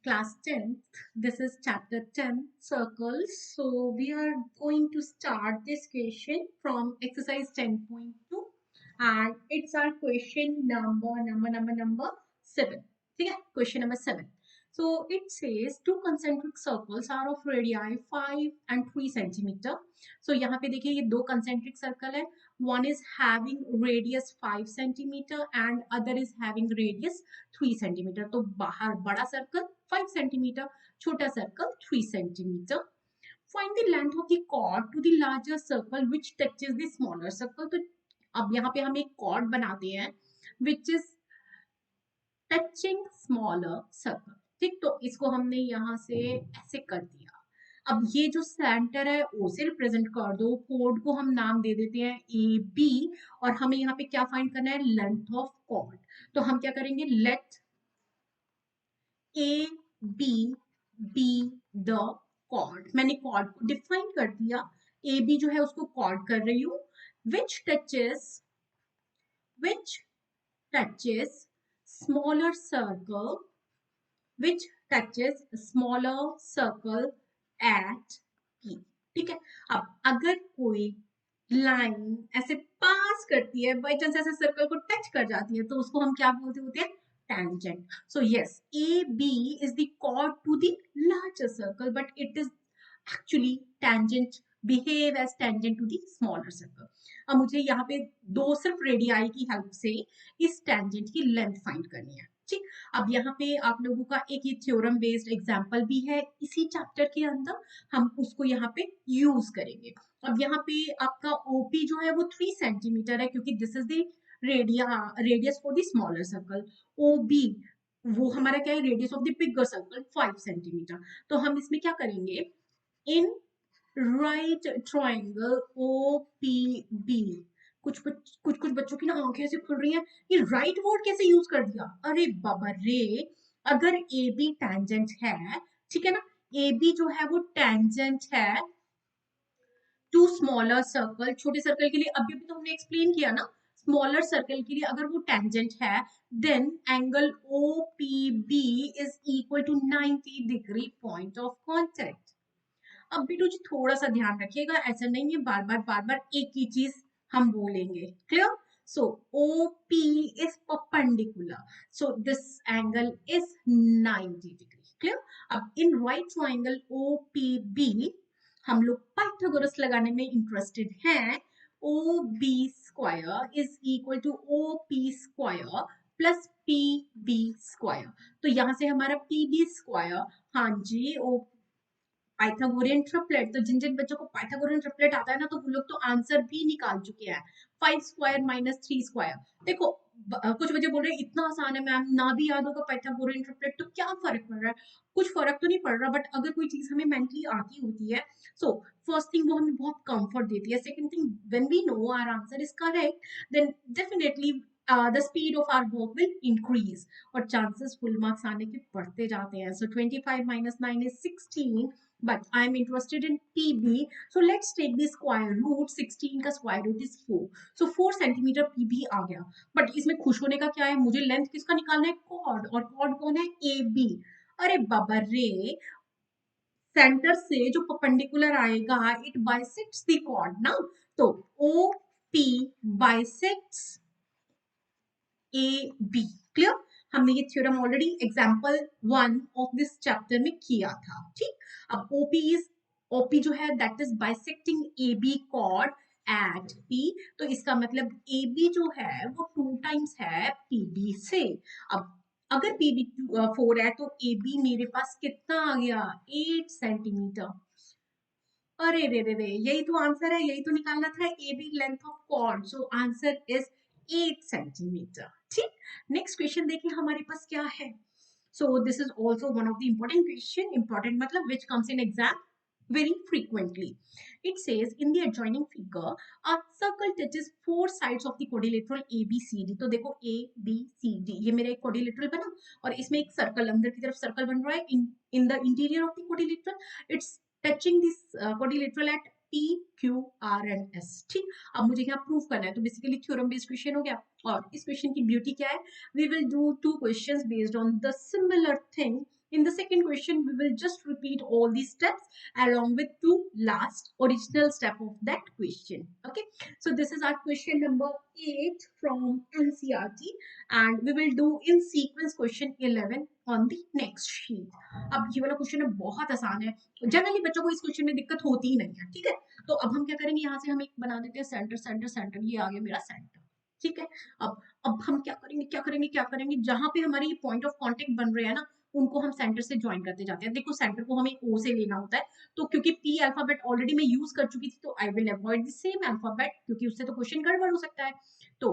Class 10th. This is chapter 10, circles. So we are going to start this question from exercise 10.2 and it's our question number 7. Okay, question number 7. So it says two concentric circles are of radii 5 and 3 centimeter. So यहाँ पे देखिए ये दो concentric circle है. One is having radius 5 centimeter and other is having radius 3 centimeter. तो बाहर बड़ा circle 5 centimeter, छोटा circle 3 centimeter. Find the length of the chord to the larger circle which touches the smaller circle. तो अब यहाँ पे हम एक chord बनाते हैं which is touching smaller circle. ठीक, तो इसको हमने यहाँ से ऐसे कर दिया. अब ये जो सेंटर है ओ से रिप्रेजेंट कर दो. कोड को हम नाम दे देते हैं ए बी और हमें यहाँ पे क्या फाइंड करना है? Length of chord. तो हम क्या करेंगे? Let A B be the chord. मैंने कॉर्ड को डिफाइन कर दिया. ए बी जो है उसको कॉर्ड कर रही हूं. विच touches smaller circle which touches smaller circle at P. ठीक है. अब अगर कोई लाइन ऐसे पास करती है, बाई चांस ऐसे सर्कल को टच कर जाती है, तो उसको हम क्या बोलते होते हैं? Tangent. So yes, AB is the chord to the larger circle, but it is actually tangent, behave as tangent to the smaller circle. अब मुझे यहाँ पे दो सिर्फ रेडियाई की हेल्प से इस टेंजेंट की लेंथ फाइंड करनी है. ठीक, अब यहाँ पे आप लोगों का एक ये थ्योरम बेस्ड एग्जांपल भी है इसी चैप्टर के अंदर. हम उसको यहाँ पे यूज करेंगे. अब यहाँ पे आपका ओपी जो है वो 3 सेंटीमीटर है क्योंकि this is the radius for the smaller circle. OB वो हमारा क्या है? Radius of the bigger circle 5 centimetre. तो हम इसमें क्या करेंगे? In right triangle OPB. कुछ बच्चों की ना आंखें ऐसे खुल रही हैं. ये राइट वर्ड कैसे यूज कर दिया? अरे बाबा रे, अगर ए बी टेंजेंट है, ठीक है ना, ए बी जो है वो टेंजेंट है टू स्मॉलर सर्कल. छोटे सर्कल के लिए अभी भी तो हमने एक्सप्लेन किया ना. स्मॉलर सर्कल के लिए अगर वो टेंजेंट है then angle O P B is equal to 90 degree point of contact. अब बेटू जी थोड़ा सा ध्यान रखिएगा, ऐसा नहीं है बार बार एक ही चीज हम बोलेंगे. Clear? So O P is perpendicular, so this angle is 90 degree. Clear? अब in right triangle O P B हम लोग पाइथागोरस लगाने में इंटरेस्टेड हैं. O B square is equal to O P square plus P B square. तो यहां से हमारा पी बी स्क्वायर, हाँ जी, ओ पाइथागोरियन ट्रिपलेट. तो जिन जिन बच्चों को पाइथागोरियन ट्रिपलेट आता है ना, तो वो लोग तो आंसर भी निकाल चुके हैं. 5 स्क्वायर माइनस 3 स्क्वायर. देखो कुछ बच्चे बोल रहे हैं इतना आसान है मैम, ना भी याद होगा पाइथागोरियन ट्रिपलेट तो क्या फर्क पड़ रहा है? कुछ फर्क तो नहीं पड़ रहा, बट अगर कोई चीज हमें मेंटली आती होती है, सो फर्स्ट थिंग वो हमें बहुत कंफर्ट देती है. Second thing, when we know our answer is correct then definitely the speed of our work will increase और chances full marks आने के बढ़ते जाते हैं. So 25 minus 9 is 16, but I am interested in PB. So let's take the square root. 16 का square root is 4. So 4 centimeter PB आ गया. But इसमें खुश होने का क्या है? मुझे लेंथ किसका निकालना है? कॉर्ड. और कॉर्ड कौन है? AB. अरे बाबा रे, सेंटर से जो परपेंडिकुलर आएगा इट बाइसेक्ट्स द कॉर्ड ना. तो OP बाइसेक्ट्स AB. क्लियर? हमने ये theorem already example 1 of this chapter में किया था. ठीक, अब OP जो है that is bisecting AB chord at P. तो इसका मतलब AB जो है वो 2 टाइम्स है PB से. अब अगर PB 4 है तो AB मेरे पास कितना आ गया? 8 सेंटीमीटर. अरे रे रे रे, यही तो आंसर है, यही तो निकालना था. AB length of chord, so answer is 8 centimetre. ठीक, नेक्स्ट क्वेश्चन देखिए हमारे पास क्या है. So this is also one of the important question. Important मतलब which comes in exam very frequently. It says in the adjoining figure a circle touches 4 sides of the quadrilateral ABCD. तो देखो ABCD ये मेरा एक quadrilateral बना और इसमें एक सर्कल अंदर की तरफ सर्कल बन रहा है in the interior of the quadrilateral. It's touching this quadrilateral at P, Q, R and S. ठीक, अब मुझे यहाँ प्रूफ करना है. तो बेसिकली थ्योरम बेस्ड क्वेश्चन हो गया. और इस क्वेश्चन की ब्यूटी क्या है? We will do 2 questions based on the similar thing In the second question, we will just repeat all these steps along with two last original step of that question. Okay, so this is our question number 8 from NCERT, and we will do in sequence question 11 on the next sheet. अब ये वाला question बहुत आसान है, generally बच्चों को इस question में दिक्कत होती ही नहीं है, ठीक है। तो अब हम क्या करेंगे, यहाँ से हम एक बना देते हैं सेंटर सेंटर सेंटर, ये आ गया मेरा सेंटर, ठीक है। अब हम क्या करेंगे क्या करेंगे क्या करेंगे, जहां पे हमारे ये पॉइंट ऑफ कांटेक्ट बन रहे हैं ना, उनको हम सेंटर से ज्वाइन करते जाते हैं। देखो सेंटर को हमें ओ से लेना होता है, तो क्योंकि पी अल्फाबेट ऑलरेडी मैं यूज कर चुकी थी, तो I will avoid the same alphabet, क्योंकि उससे तो क्वेश्चन गड़बड़ हो सकता है। तो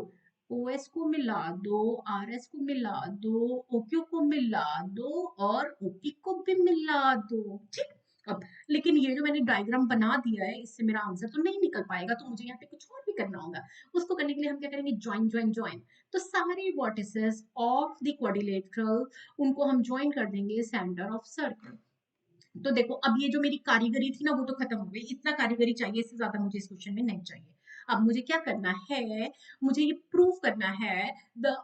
ओ एस को मिला दो, आर एस को मिला दो, ओ क्यू को मिला दो, और ओ पी को भी मिला दो, ठीक। अब लेकिन ये जो मैंने डायग्राम बना दिया है, इससे मेरा आंसर तो नहीं निकल पाएगा, तो मुझे यहाँ पे कुछ और भी करना होगा। उसको करने के लिए हम क्या करेंगे, ज्वाइन ज्वाइन ज्वाइन। तो सारे वर्टिसेस ऑफ द क्वाड्रिलेटरल, उनको हम ज्वाइन कर देंगे सेंटर ऑफ सर्कल। तो देखो अब ये जो मेरी कारीगरी थी ना, वो तो खत्म हो गई। इतना कारीगरी चाहिए, इससे ज्यादा मुझे इस क्वेश्चन में नहीं चाहिए। अब मुझे क्या करना है, मुझे ये प्रूव करना है the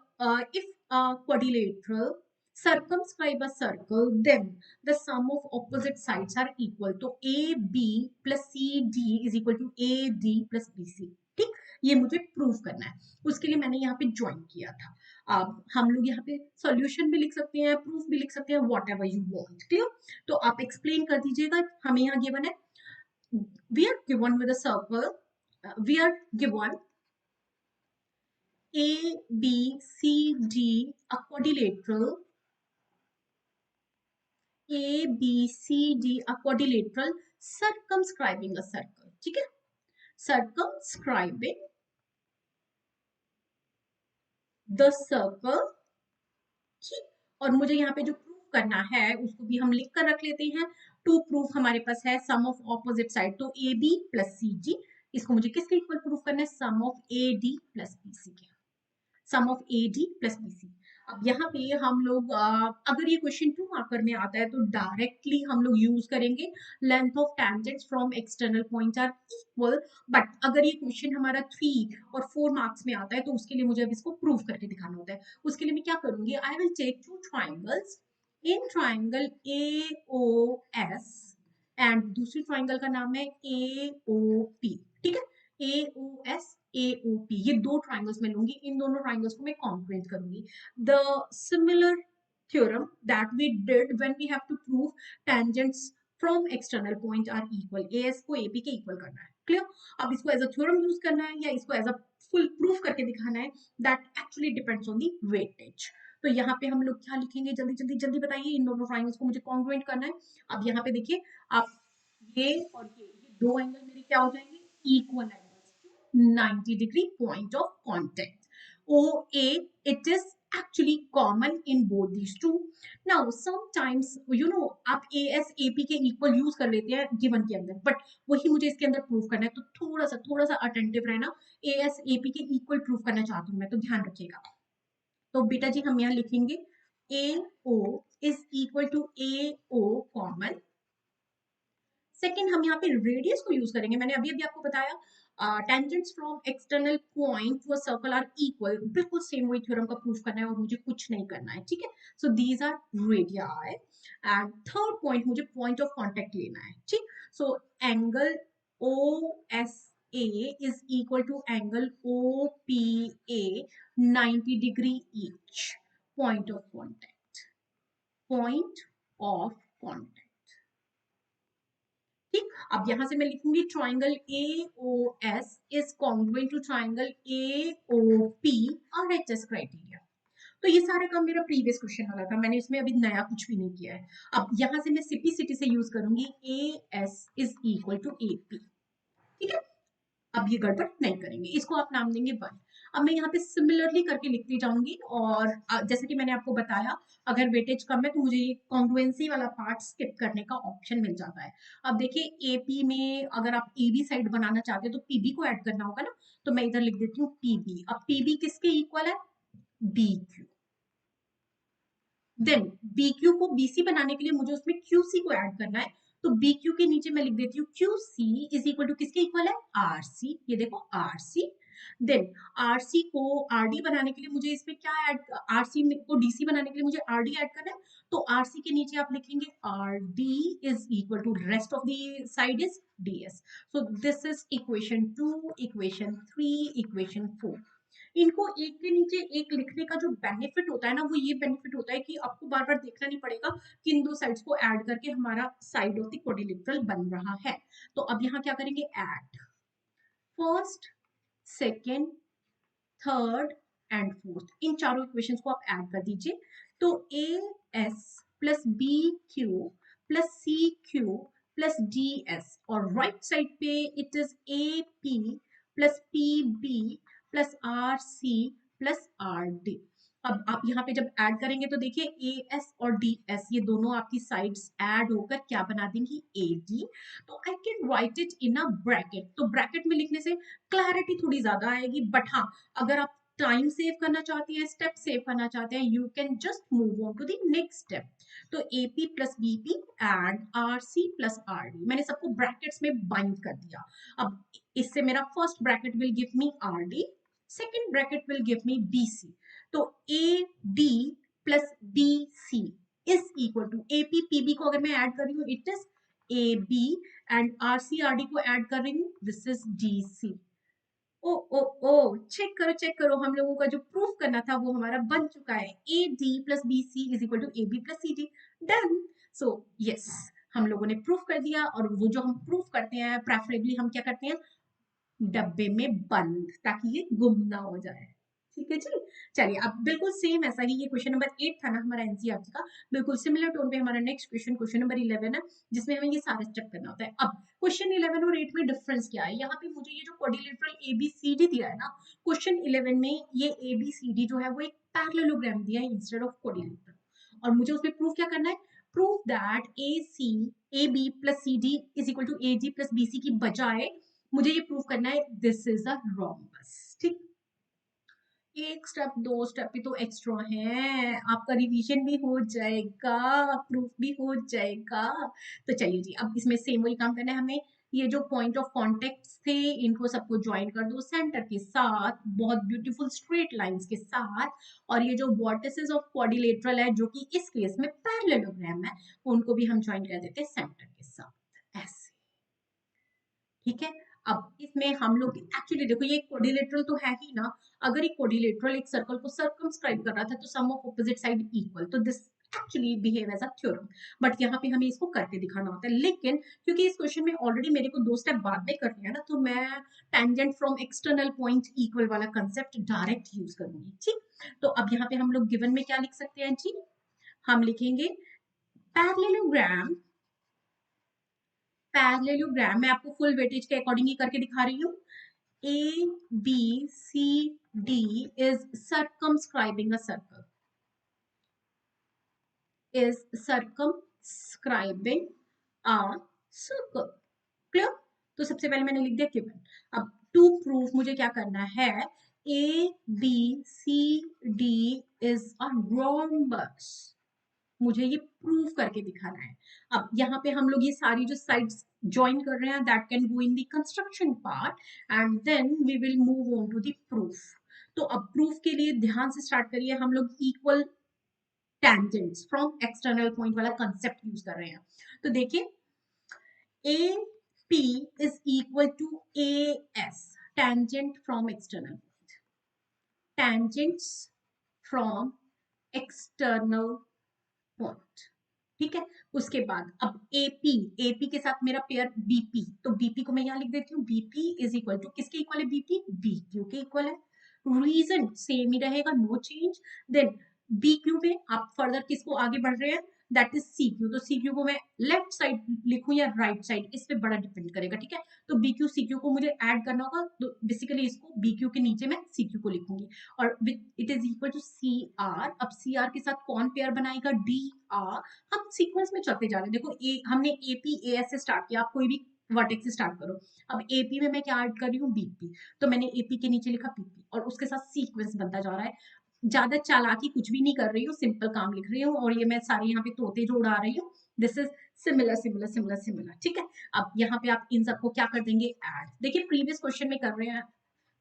if quadrilateral circumscribe a circle, then the sum of opposite sides are equal. तो A B plus C D is equal to A D plus B C, ठीक। ये मुझे प्रूव करना है, उसके लिए मैंने यहाँ पे ज्वाइन किया था। अब हम लोग यहाँ पे सॉल्यूशन भी लिख सकते हैं, प्रूफ भी लिख सकते हैं, whatever you want, clear. तो आप एक्सप्लेन कर दीजिएगा। हमें यहाँ गिवन है, we are given with a circle, we are given A B C D a quadrilateral, A B C D a quadrilateral circumscribing a circle, ठीक है। circumscribing the circle, ठीक। और मुझे यहाँ पे जो प्रूफ करना है उसको भी हम लिख कर रख लेते हैं। टू प्रूफ हमारे पास है सम ऑफ ऑपोजिट साइड, तो ए बी प्लस सी जी, इसको मुझे किसके इक्वल प्रूफ करना है, sum of A D plus B C के, sum of A D plus B C. अब यहाँ पे हम लोग अगर ये क्वेश्चन 2 मार्कर में आता है, तो डायरेक्टली हम लोग यूज करेंगे length of tangents from external points are equal. But अगर ये क्वेश्चन हमारा 3 और 4 मार्क्स में आता है, तो उसके लिए मुझे अब इसको प्रूव करके दिखाना होता है। उसके लिए मैं क्या करूंगी, I will take two triangles, in triangle A O S and दूसरी ट्राइंगल का नाम है ए ओ पी, ठीक है। ए ओ एस AOP, ये दो ट्राइंगल्स में लूंगी, इन दोनों ट्राइंगल्स को मैं कॉन्क्रीट करूंगी। The similar theorem that we did when we have to prove tangents from external point are equal, AS को एपी के इक्वल करना है, क्लियर। अब इसको एज अ थ्योरम यूज करना है या इसको एज अ फुल प्रूफ करके दिखाना है, that actually depends on the weightage. तो यहाँ पे हम लोग क्या लिखेंगे, जल्दी जल्दी जल्दी बताइए। इन दोनों ट्राइंगल्स को मुझे कॉन्ग्रुएंट करना है। अब यहाँ पे देखिए आप, ये और ये दो एंगल मेरे क्या हो जाएंगे, equal angles, 90 degree point of contact. OA, it is actually common in both these two. Now sometimes you know आप AS AP के equal use कर लेते हैं given के अंदर, but वही मुझे इसके अंदर proof करना है, तो थोड़ा सा attentive रहना। AS AP के equal proof करना चाहती हूँ मैं, तो ध्यान रखिएगा। तो बेटा जी हम यहाँ लिखेंगे AO is equal to AO common। Second हम यहाँ पे रेडियस को यूज करेंगे, मैंने अभी अभी आपको बताया tangents from external point to a circle are equal, बिल्कुल सेम वही थ्योरम का प्रूफ करना है और मुझे कुछ नहीं करना है, ठीक है। So these are radii. And third point, मुझे पॉइंट ऑफ कांटेक्ट लेना है, ठीक। So angle O S A is equal to angle O P A, 90 degree each, point of contact, point of contact, ठीक। अब यहां से मैं लिखूंगी triangle A O S is congruent to triangle A O P RHS criteria. तो ये सारा काम मेरा प्रीवियस क्वेश्चन वाला था, मैंने इसमें अभी नया कुछ भी नहीं किया है। अब यहां से मैं सिटी से यूज करूंगी A S is equal to A P, ठीक है। अब ये गड़बड़ नहीं करेंगे, इसको आप नाम देंगे 1। अब मैं यहाँ पे सिमिलरली करके लिखती जाऊंगी, और जैसे कि मैंने आपको बताया, अगर वेटेज कम है तो मुझे ये कॉन्ग्रुएंसी वाला पार्ट स्किप करने का ऑप्शन मिल जाता है। अब देखिए एपी में अगर आप एबी साइड बनाना चाहते हैं तो पीबी को ऐड करना होगा ना, तो मैं इधर लिख देती हूँ पीबी। अब पीबी किसके इक्वल है, बीक्यू। देन बीक्यू को बीसी बनाने के लिए मुझे उसमें क्यूसी को ऐड करना है, तो बीक्यू के नीचे मैं लिख देती हूँ क्यूसी इज इक्वल टू किसके इक्वल है, आरसी। ये देखो आरसी। देन आरसी को आरडी बनाने के लिए मुझे इसमें क्या ऐड, आरसी को डीसी बनाने के लिए मुझे आरडी ऐड करना है, तो आरसी के नीचे आप लिखेंगे RD is equal to rest of the side is DS. So this is equation 2, equation 3, equation 4। इनको एक के नीचे एक लिखने का जो बेनिफिट होता है ना, वो ये बेनिफिट होता है कि आपको बार बार देखना नहीं पड़ेगा कि इन दो साइड्स को ऐड करके हमारा साइड ऑफ द क्वाड्रिलेटरल बन रहा है। तो अब यहाँ क्या करेंगे, add first, second, third and fourth, इन चारों इक्वेशंस को आप ऐड कर दीजिए। तो A S plus B Q plus C Q plus D S, और राइट साइड पे it is A P plus P B plus R C plus R D. अब आप यहाँ पे जब ऐड करेंगे तो देखिए ए एस और डी एस ये दोनों आपकी साइड्स ऐड होकर क्या बना देंगी, ए डी। तो I can write it in a bracket. तो ब्रैकेट में लिखने से क्लैरिटी थोड़ी ज्यादा आएगी, बट हाँ अगर आप टाइम सेव करना चाहते हैं, स्टेप सेव करना चाहते हैं, you can just move on to the next step. तो AP plus BP and RC plus RD, मैंने सबको ब्रैकेट्स में बाइंड कर दिया। अब इससे मेरा first bracket will give me RD, second bracket will give me BC। तो AD plus BC is equal to AP PB को अगर मैं ऐड कर रही हूँ it is AB, and RC RD को ऐड कर रही हूँ दिस इज DC। ओ ओ ओ, चेक करो, हम लोगों का जो प्रूफ करना था वो हमारा बन चुका है। A D plus B C is equal to A B plus C D, done. So yes, हम लोगों ने प्रूफ कर दिया, और वो जो हम प्रूफ करते हैं प्रेफरेबली हम क्या करते हैं, डब्बे में बंद, ताकि ये गुम ना हो जाए। ठीक है जी, चलिए अब बिल्कुल सेम ऐसा ही, ये क्वेश्चन नंबर 8 था ना हमारा एनसीईआरटी का, बिल्कुल सिमिलर टोन पे हमारा नेक्स्ट क्वेश्चन, क्वेश्चन नंबर 11 है, जिसमें हमें ये सारे स्टेप करना होता है। अब क्वेश्चन 11 और 8 में डिफरेंस क्या है, यहाँ पे मुझे ये जो क्वाड्रिलेटरल एबीसीडी दिया है ना, क्वेश्चन 11 में ये एबीसीडी जो है वो एक पैरेललोग्राम दिया है इंस्टेड ऑफ क्वाड्रिलेटरल, और मुझे उसमें प्रूफ क्या करना है, proof that A C A B plus C D is equal to A D plus B C की बजाय मुझे ये प्रूफ करना है दिस इज अ रोम्बस। ठीक, एक स्टेप दो स्टेप भी तो एक्स्ट्रा है, आपका रिवीजन भी हो जाएगा, प्रूफ भी हो जाएगा। तो चलिए जी, अब इसमें सेम वही काम करना है हमें। ये जो पॉइंट ऑफ कॉन्टेक्ट थे इनको सबको ज्वाइन कर दो सेंटर के साथ, बहुत ब्यूटीफुल स्ट्रेट लाइंस के साथ, और ये जो वर्टिसेस ऑफ क्वाड्रिलेटरल है जो कि इस केस में पैरेललोग्राम है, उनको भी हम ज्वाइन कर देते हैं सेंटर के साथ ऐसे। ठीक है, अब इसमें हम लोग एक्चुअली देखो ये क्वाड्रिलेटरल तो है ही ना, अगर एक क्वाड्रिलेटरल एक सर्कल को सर्कमस्क्राइब कर रहा था तो sum of opposite side equal, तो this actually behave as a theorem, but यहाँ पे हमें इसको करके दिखाना होता है। लेकिन क्योंकि इस क्वेश्चन में ऑलरेडी मेरे को दो स्टेप बाद में करनी है ना, तो मैं tangent from external point equal वाला कंसेप्ट डायरेक्ट यूज करूंगी। ठीक, तो अब यहाँ पे हम लोग गिवन में क्या लिख सकते हैं जी, हम लिखेंगे पैरेललोग्राम, पैरेललोग्राम मैं आपको फुल वेटेज के अकॉर्डिंग ही करके दिखा रही हूँ। A B C D is circumscribing a circle, is circumscribing a circle, clear. तो सबसे पहले मैंने लिख दिया गिवन। अब टू प्रूफ मुझे क्या करना है, A B C D is a rhombus, मुझे ये प्रूव करके दिखाना है। अब यहाँ पे हम लोग ये सारी जो साइड्स ज्वाइन कर रहे हैं that can go in the construction part, and then we will move on to the proof. तो अब प्रूफ के लिए ध्यान से स्टार्ट करिए, हम लोग equal tangents from external point वाला कंसेप्ट यूज कर रहे हैं। तो देखिए A P is equal to A S, tangent from external, tangents from external point. ठीक है, उसके बाद अब एपी, एपी के साथ मेरा पेयर बीपी, तो बीपी को मैं यहाँ लिख देती हूँ, बीपी इज इक्वल टू किसके इक्वल है, बीपी बी क्यू के इक्वल है, रीजन सेम ही रहेगा, no change. Then B Q में आप फर्दर किसको आगे बढ़ रहे हैं, दैट इज सी क्यू, तो सी क्यू को मैं लेफ्ट साइड लिखूं या राइट साइड, इस पे बड़ा डिपेंड करेगा। ठीक है, तो बी क्यू सी क्यू को मुझे ऐड करना होगा, तो बेसिकली इसको बी क्यू के नीचे मैं सी क्यू को लिखूंगी, और it is equal to C R. अब सी आर के साथ कौन पेयर बनाएगा, डी आर। हम सीक्वेंस में चलते जा रहे हैं, देखो हमने एपी एएस से स्टार्ट किया, आप कोई भी वर्टेक्स से स्टार्ट करो। अब एपी में मैं क्या ऐड कर रही हूँ, बीपी, तो मैंने एपी के नीचे लिखा पीपी, और उसके साथ सीक्वेंस बनता जा रहा है। ज्यादा चालाकी कुछ भी नहीं कर रही हूँ, सिंपल काम लिख रही हूँ, और ये मैं सारे यहाँ पे तोते जो उड़ा रही हूँ, this is similar similar similar similar. ठीक है, अब यहाँ पे आप इन सबको क्या कर देंगे, ऐड। देखिए प्रीवियस क्वेश्चन में कर रहे हैं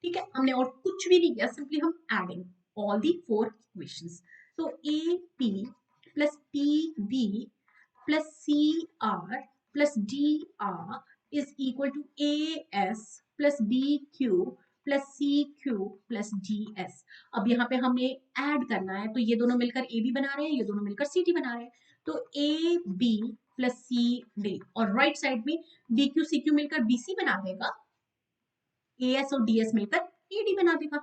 ठीक है, हमने और कुछ भी नहीं किया, सिंपली हम एडिंग ऑल दी 4 इक्वेशंस। तो A P plus P B plus C R plus D R is equal to A S plus B Q plus C Q plus D S. अब यहाँ पे हमें ऐड करना है, तो ये दोनों मिलकर ए बी बना रहे हैं, ये दोनों मिलकर सी डी बना रहे हैं। तो A B plus C D, और राइट साइड में डी क्यू सी क्यू मिलकर बी सी बना देगा, ए एस और डी एस मिलकर ए डी बना देगा।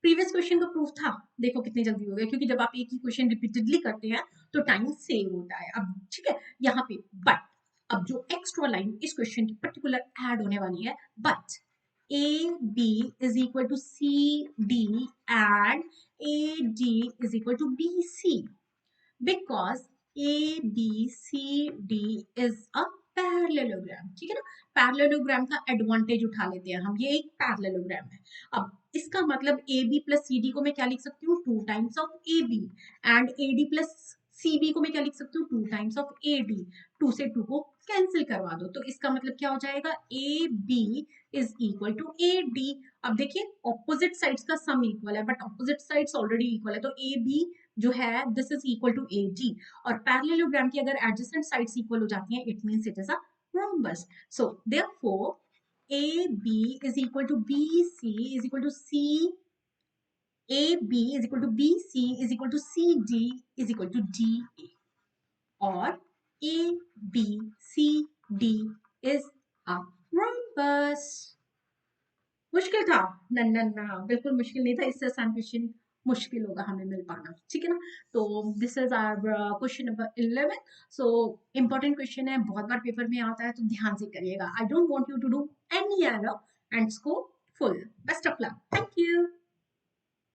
प्रीवियस क्वेश्चन का प्रूफ था, देखो कितनी जल्दी हो गया, क्योंकि जब आप एक ही क्वेश्चन रिपीटेडली करते हैं तो टाइम सेव होता है। अब ठीक है, यहाँ पे बट अब जो एक्स्ट्रा लाइन इस क्वेश्चन की पर्टिकुलर ऐड होने वाली है, but A B is equal to C D and A D is equal to B C, because A B C D is a parallelogram. ठीक है ना, पैरेललोग्राम का एडवांटेज उठा लेते हैं हम, ये एक पैरेललोग्राम है। अब इसका मतलब A B plus C D को मैं क्या लिख सकती हूँ, 2 times of A B, and A D plus C B को मैं क्या लिख सकती हूँ, 2 टाइम्स ऑफ ए डी। 2 से 2 को कैंसिल करवा दो, तो इसका मतलब क्या हो जाएगा, A B is equal to A D. अब देखिए ऑपोजिट साइड्स का सम इक्वल है, but opposite sides already equal है, तो ए बी जो है this is equal to A D, और पैरेललोग्राम की अगर एडजेसेंट साइड्स इक्वल हो जाती हैं, it means it is a rhombus. So therefore AB is equal to BC is equal to C, AB is equal to BC is equal to CD is equal to DA, और ABCD is a rhombus. मुश्किल था? ना ना ना, बिल्कुल मुश्किल नहीं था, इससे आसान क्वेश्चन मुश्किल होगा हमें मिल पाना। ठीक है ना, तो this is our question number 11। So important question है, बहुत बार पेपर में आता है, तो ध्यान से करिएगा। I don't want you to do any error and score full. Best of luck, thank you.